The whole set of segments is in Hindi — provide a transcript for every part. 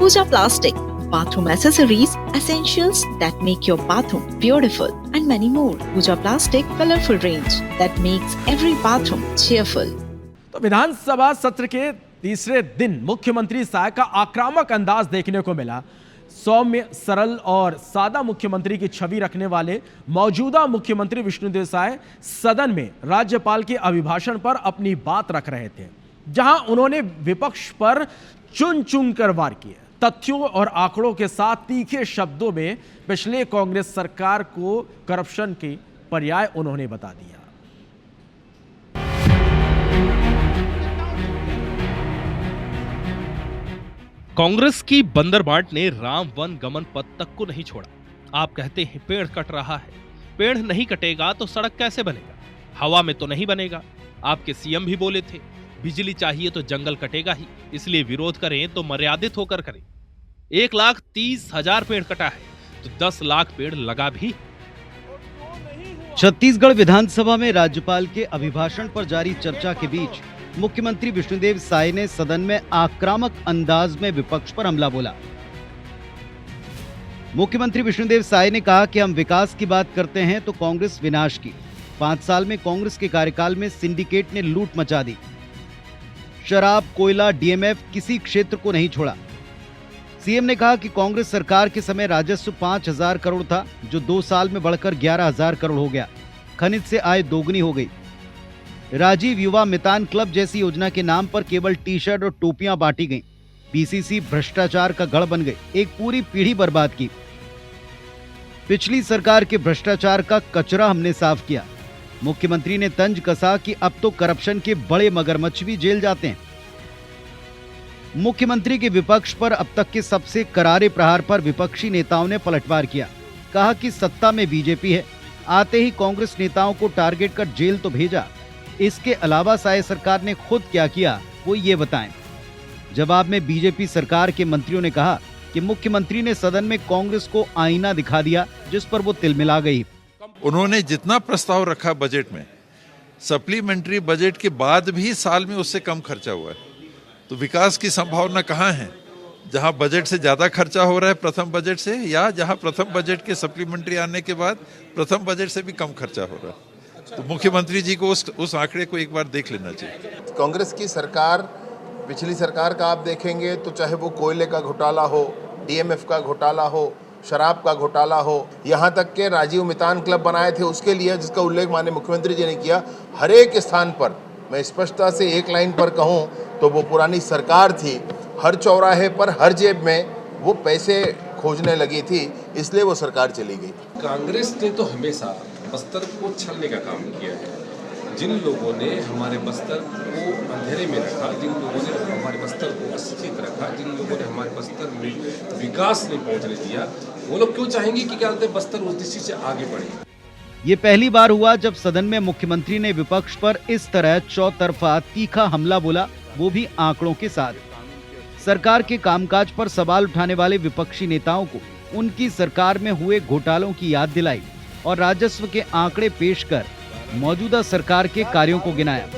Pooja Plastic, bathroom accessories, essentials that make your bathroom beautiful, and many more. Pooja Plastic, colorful range that makes every bathroom cheerful. तो विधानसभा सत्र के तीसरे दिन मुख्यमंत्री सहाय का आक्रामक अंदाज देखने को मिला। सौम्य, सरल और सादा मुख्यमंत्री की छवि रखने वाले मौजूदा मुख्यमंत्री विष्णुदेव साय सदन में राज्यपाल के अभिभाषण पर अपनी बात रख रहे थे, जहां उन्होंने विपक्ष पर चुन चुन कर वार किए। तथ्यों और आंकड़ों के साथ तीखे शब्दों में पिछले कांग्रेस सरकार को करप्शन के पर्याय उन्होंने बता दिया। कांग्रेस की बंदरबाट ने राम वन गमन पथ तक को नहीं छोड़ा। आप कहते हैं पेड़ कट रहा है, पेड़ नहीं कटेगा तो सड़क कैसे बनेगा, हवा में तो नहीं बनेगा। आपके सीएम भी बोले थे बिजली चाहिए तो जंगल कटेगा ही, इसलिए विरोध करें तो मर्यादित होकर करें। 1,30,000 पेड़ कटा है तो 10 लाख पेड़ लगा भी। छत्तीसगढ़ विधानसभा में राज्यपाल के अभिभाषण पर जारी चर्चा के बीच मुख्यमंत्री विष्णुदेव साय ने सदन में आक्रामक अंदाज में विपक्ष पर हमला बोला। मुख्यमंत्री विष्णुदेव साय ने कहा कि हम विकास की बात करते हैं तो कांग्रेस विनाश की। 5 साल में कांग्रेस के कार्यकाल में सिंडिकेट ने लूट मचा दी। शराब, कोयला, डीएमएफ किसी क्षेत्र को नहीं छोड़ा। सीएम ने कहा कि कांग्रेस सरकार के समय राजस्व 5,000 करोड़ था, जो 2 साल में बढ़कर 11,000 करोड़ हो गया। खनिज से आय दोगुनी हो गई। राजीव युवा मितान क्लब जैसी योजना के नाम पर केवल टी शर्ट और टोपियां बांटी गईं। पीसीसी भ्रष्टाचार का गढ़ बन गई, एक पूरी पीढ़ी बर्बाद की। पिछली सरकार के भ्रष्टाचार का कचरा हमने साफ किया। मुख्यमंत्री ने तंज कसा कि अब तो करप्शन के बड़े मगरमच्छ भी जेल जाते हैं। मुख्यमंत्री के विपक्ष पर अब तक के सबसे करारे प्रहार पर विपक्षी नेताओं ने पलटवार किया। कहा कि सत्ता में बीजेपी है, आते ही कांग्रेस नेताओं को टारगेट कर जेल तो भेजा, इसके अलावा साय सरकार ने खुद क्या किया वो ये बताएं। जवाब में बीजेपी सरकार के मंत्रियों ने कहा कि मुख्यमंत्री ने सदन में कांग्रेस को आईना दिखा दिया, जिस पर वो तिलमिला गई। उन्होंने जितना प्रस्ताव रखा बजट में, सप्लीमेंट्री बजट के बाद भी साल में उससे कम खर्चा हुआ है। तो विकास की संभावना कहाँ है? जहां बजट से ज्यादा खर्चा हो रहा है प्रथम बजट से, या जहां प्रथम बजट के सप्लीमेंट्री आने के बाद प्रथम बजट से भी कम खर्चा हो रहा है। तो मुख्यमंत्री जी को उस आंकड़े को एक बार देख लेना चाहिए। कांग्रेस की सरकार, पिछली सरकार का आप देखेंगे तो चाहे वो कोयले का घोटाला हो, डीएमएफ का घोटाला हो, शराब का घोटाला हो, यहाँ तक के राजीव मितान क्लब बनाए थे उसके लिए, जिसका उल्लेख माननीय मुख्यमंत्री जी ने किया। हर एक स्थान पर मैं स्पष्टता से एक लाइन पर कहूँ तो वो पुरानी सरकार थी। हर चौराहे पर, हर जेब में वो पैसे खोजने लगी थी, इसलिए वो सरकार चली गई। कांग्रेस ने तो हमेशा बस्तर को छलने का काम किया है। जिन लोगों ने हमारे बस्तर को अंधेरे में रखा, जिन लोगों ने हमारे बस्तर को अशिक्षित रखा, जिन लोगों ने हमारे बस्तर में विकास नहीं पहुंचने दिया, वो लोग क्यों चाहेंगे कि क्या बस्तर उस दिशा से आगे बढ़े? ये पहली बार हुआ जब सदन में मुख्यमंत्री ने विपक्ष पर इस तरह चौतरफा तीखा हमला बोला, वो भी आंकड़ों के साथ। सरकार के कामकाज पर सवाल उठाने वाले विपक्षी नेताओं को उनकी सरकार में हुए घोटालों की याद दिलाई और राजस्व के आंकड़े पेश कर मौजूदा सरकार के कार्यों को गिनाया।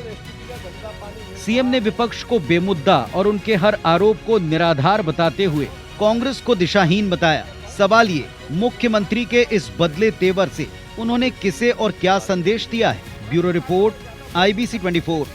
सीएम ने विपक्ष को बेमुद्दा और उनके हर आरोप को निराधार बताते हुए कांग्रेस को दिशाहीन बताया। सवाल ये, मुख्यमंत्री के इस बदले तेवर से उन्होंने किसे और क्या संदेश दिया है? Bureau report, IBC 24।